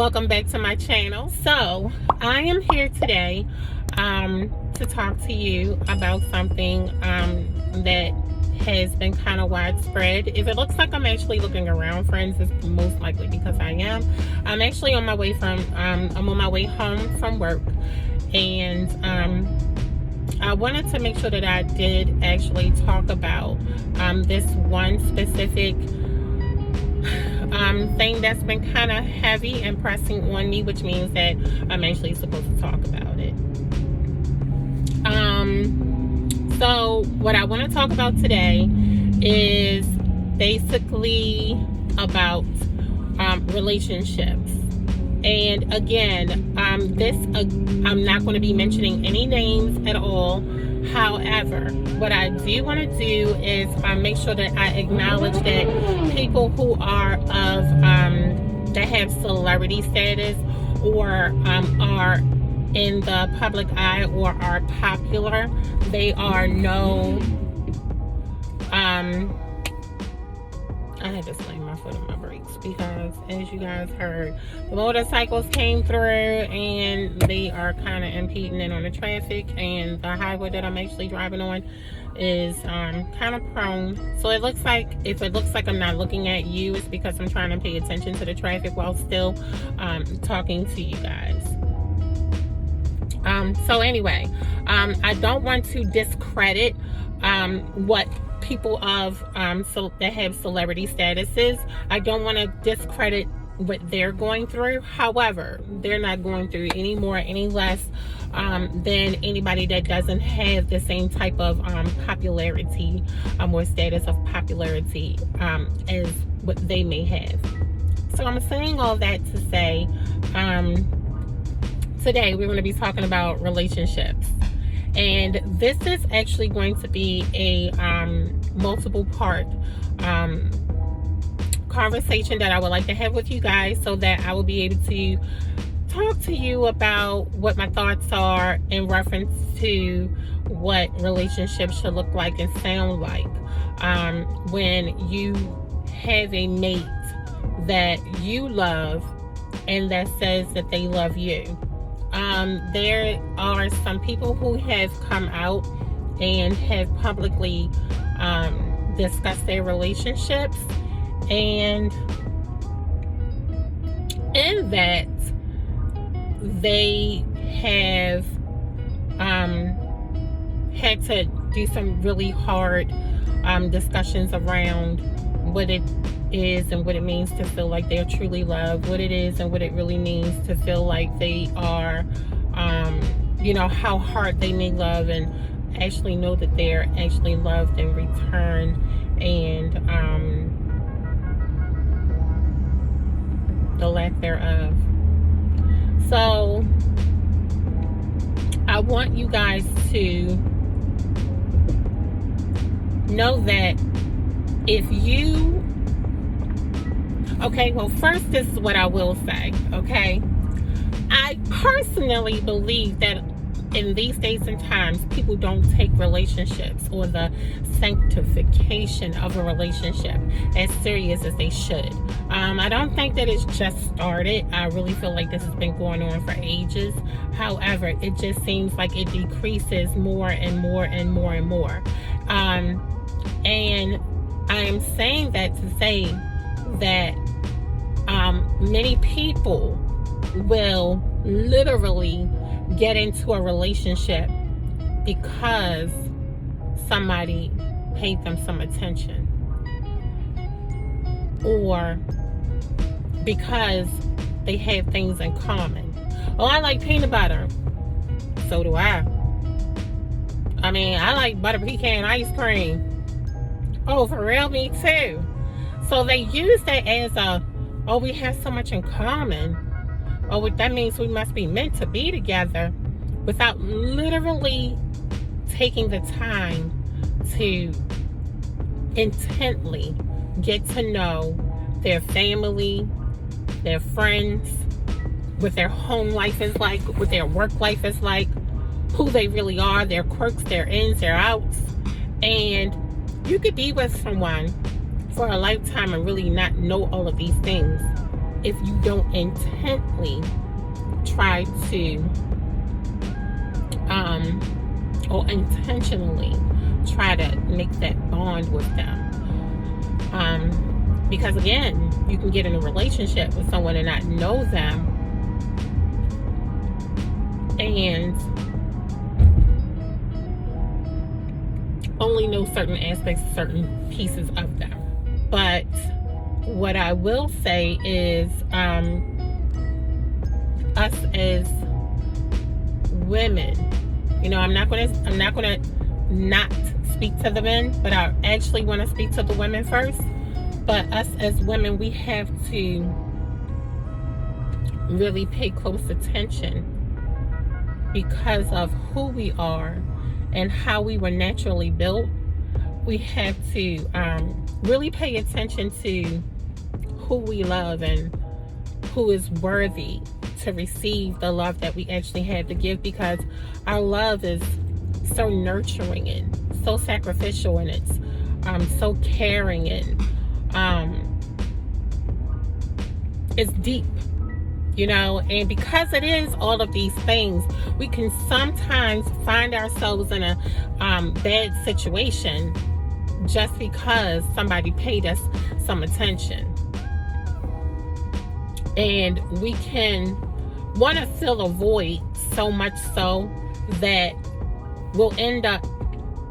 welcome back to my channel. So I am here today to talk to you about something that has been kind of widespread. If it looks like I'm actually looking around, friends, it's most likely because I am. I'm actually on my way home from work, and I wanted to make sure that I did actually talk about this one specific thing that's been kind of heavy and pressing on me, which means that I'm actually supposed to talk about it. So what I want to talk about today is basically about relationships. And again, I'm not going to be mentioning any names at all. However, what I do want to do is make sure that I acknowledge that people who are that have celebrity status or are in the public eye or are popular, they are no I had to slam my foot on my brakes because, as you guys heard, the motorcycles came through and they are kind of impeding in on the traffic, and the highway that I'm actually driving on is kind of prone. So it looks like, if it looks like I'm not looking at you, it's because I'm trying to pay attention to the traffic while still talking to you guys. So anyway, I don't want to discredit what people of that have celebrity statuses. I don't want to discredit what they're going through. However, they're not going through any more, any less than anybody that doesn't have the same type of popularity or status of popularity as what they may have. So I'm saying all that to say, today we're going to be talking about relationships. And this is actually going to be a multiple part conversation that I would like to have with you guys, so that I will be able to talk to you about what my thoughts are in reference to what relationships should look like and sound like when you have a mate that you love and that says that they love you. There are some people who have come out and have publicly discussed their relationships, and in that they have had to do some really hard discussions around what it is and what it means to feel like they're truly loved, what it is and what it really means to feel like they are, how hard they may love and actually know that they're actually loved in return, and the lack thereof. So I want you guys to know that if you first, this is what I will say, okay? I personally believe that in these days and times, people don't take relationships or the sanctification of a relationship as serious as they should. I don't think that it's just started. I really feel like this has been going on for ages. However, it just seems like it decreases more and more and more and more. And I am saying that to say that many people will literally get into a relationship because somebody paid them some attention, or because they have things in common. Oh, I like peanut butter. So do I. I mean, I like butter pecan ice cream. Oh, for real? Me too. So they use that as we have so much in common. Oh, that means we must be meant to be together, without literally taking the time to intently get to know their family, their friends, what their home life is like, what their work life is like, who they really are, their quirks, their ins, their outs. And you could be with someone for a lifetime and really not know all of these things. if you don't intently try to or intentionally try to make that bond with them. Because again, you can get in a relationship with someone and not know them, and only know certain aspects, certain pieces of them. But what I will say is, us as women, I'm not gonna not speak to the men, but I actually want to speak to the women first. But us as women, we have to really pay close attention because of who we are and how we were naturally built. We have to really pay attention to who we love and who is worthy to receive the love that we actually have to give, because our love is so nurturing and so sacrificial, and it's so caring, and it's deep, and because it is all of these things, we can sometimes find ourselves in a bad situation just because somebody paid us some attention. And we can want to fill a void so much so that we'll end up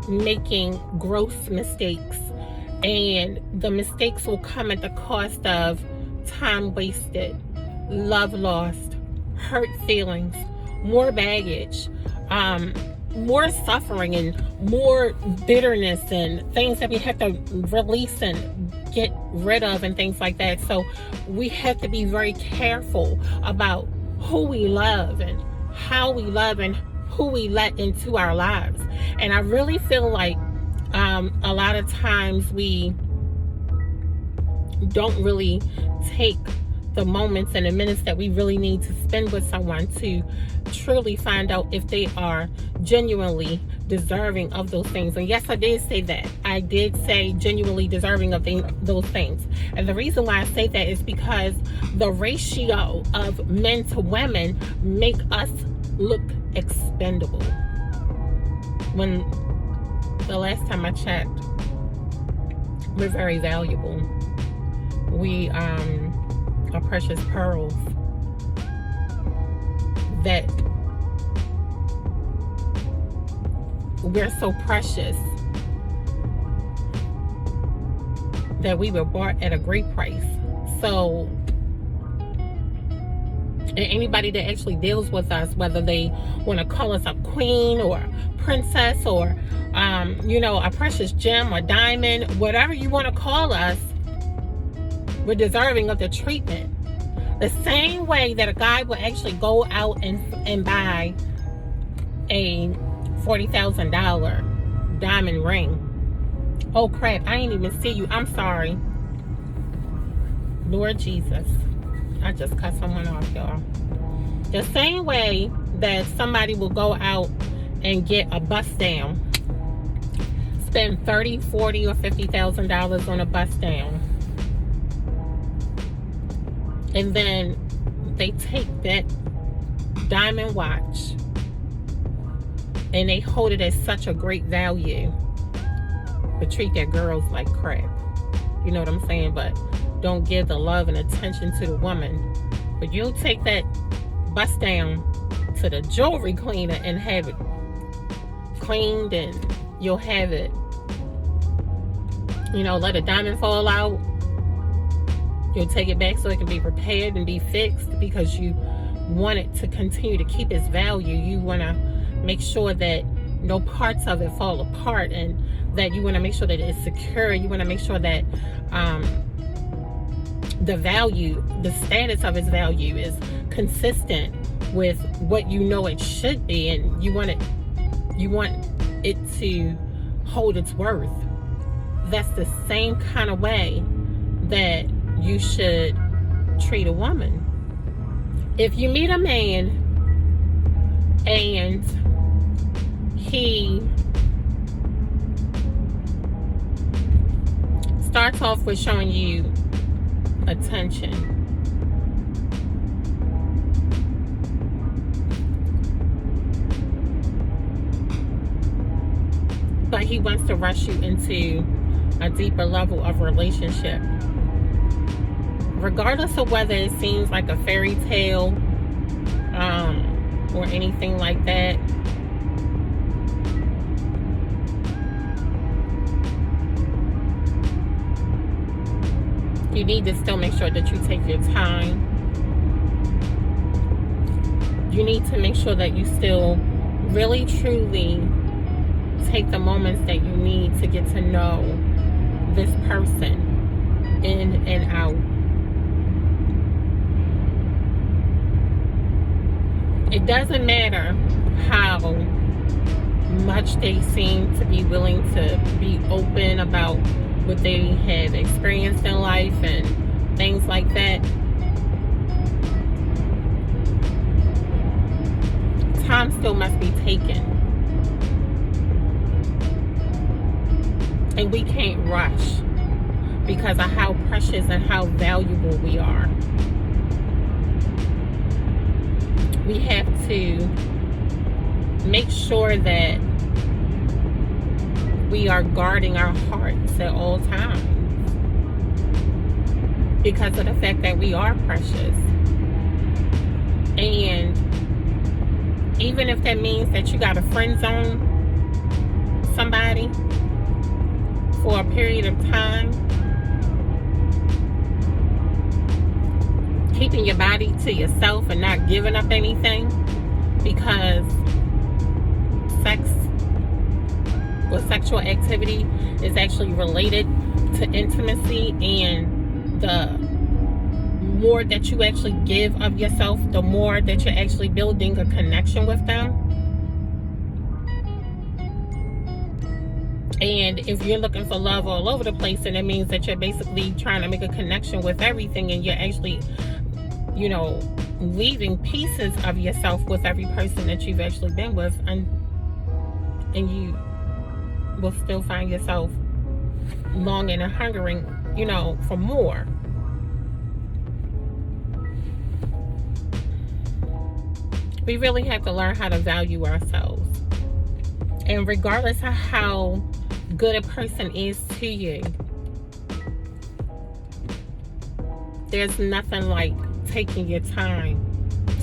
making gross mistakes, and the mistakes will come at the cost of time wasted, love lost, hurt feelings, more baggage, more suffering, and more bitterness, and things that we have to release and get rid of, and things like that. So we have to be very careful about who we love and how we love and who we let into our lives. And I really feel like a lot of times we don't really take the moments and the minutes that we really need to spend with someone to truly find out if they are genuinely deserving of those things. And yes, I did say that. I did say genuinely deserving of those things. And the reason why I say that is because the ratio of men to women make us look expendable. When the last time I checked, we're very valuable. We are precious pearls that we're so precious that we were bought at a great price. So, and anybody that actually deals with us, whether they want to call us a queen or princess or a precious gem or diamond, whatever you want to call us, we're deserving of the treatment. The same way that a guy will actually go out and buy a $40,000 diamond ring. Oh crap, I ain't even see you. I'm sorry. Lord Jesus. I just cut someone off, y'all. The same way that somebody will go out and get a bust down, spend $30,000, $40,000, or $50,000 on a bust down, and then they take that diamond watch and they hold it at such a great value, but treat their girls like crap. You know what I'm saying? But don't give the love and attention to the woman. But you'll take that bust down to the jewelry cleaner and have it cleaned, and you'll have it, let a diamond fall out. You'll take it back so it can be repaired and be fixed, because you want it to continue to keep its value. You want to make sure that no parts of it fall apart, and that you want to make sure that it's secure. You want to make sure that the value, the status of its value is consistent with what it should be, and you want it to hold its worth. That's the same kind of way that you should treat a woman. If you meet a man and he starts off with showing you attention, he wants to rush you into a deeper level of relationship. Regardless of whether it seems like a fairy tale or anything like that, you need to still make sure that you take your time. You need to make sure that you still really truly take the moments that you need to get to know this person in and out. It doesn't matter how much they seem to be willing to be open about what they have experienced in life and things like that. Time still must be taken. And we can't rush because of how precious and how valuable we are. We have to make sure that we are guarding our hearts at all times because of the fact that we are precious. And even if that means that you got to friend zone somebody for a period of time, keeping your body to yourself and not giving up anything, because sex or sexual activity is actually related to intimacy, and the more that you actually give of yourself, the more that you're actually building a connection with them. And if you're looking for love all over the place, then it means that you're basically trying to make a connection with everything, and you're actually, leaving pieces of yourself with every person that you've actually been with, and you will still find yourself longing and hungering, for more. We really have to learn how to value ourselves. And regardless of how good a person is to you, there's nothing like taking your time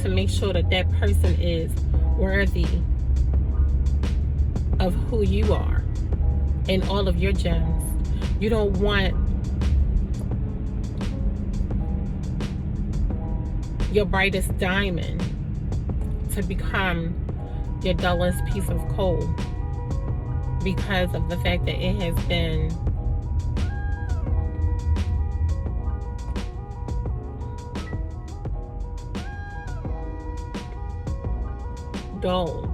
to make sure that that person is worthy of who you are and all of your gems. You don't want your brightest diamond to become your dullest piece of coal because of the fact that it has been dulled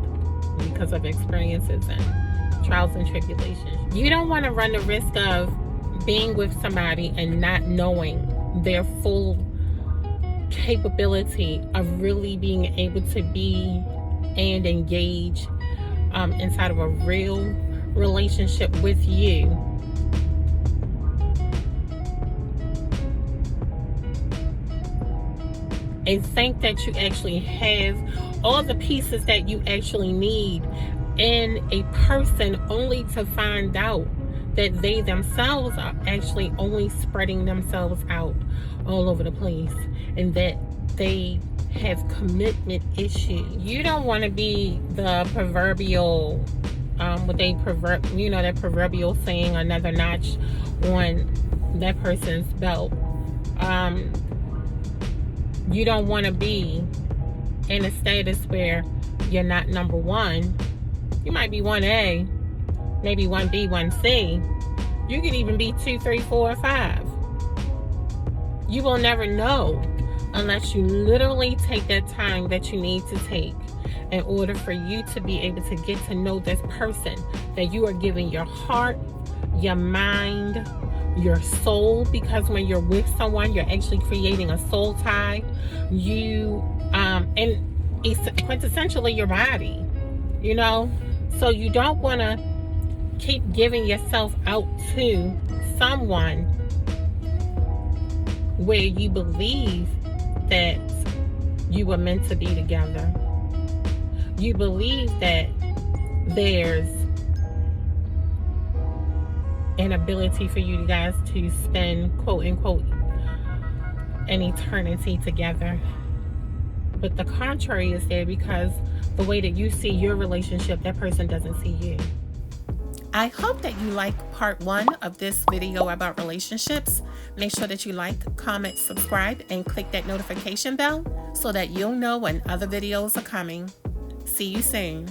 because of experiences and trials and tribulations. You don't want to run the risk of being with somebody and not knowing their full capability of really being able to be and engage inside of a real relationship with you. And think that you actually have all the pieces that you actually need in a person, only to find out that they themselves are actually only spreading themselves out all over the place, and that they have commitment issues. You don't want to be the proverbial that proverbial saying, another notch on that person's belt. You don't want to be in a status where you're not number one. You might be 1A, maybe 1B, 1C. You could even be 2, 3, 4, or 5. You will never know unless you literally take that time that you need to take in order for you to be able to get to know this person that you are giving your heart, your mind, your soul. Because when you're with someone, you're actually creating a soul tie. And it's quintessentially your body, so you don't want to keep giving yourself out to someone where you believe that you were meant to be together. You believe that there's an ability for you guys to spend, quote unquote, an eternity together. But the contrary is there, because the way that you see your relationship, that person doesn't see you. I hope that you like part 1 of this video about relationships. Make sure that you like, comment, subscribe, and click that notification bell so that you'll know when other videos are coming. See you soon.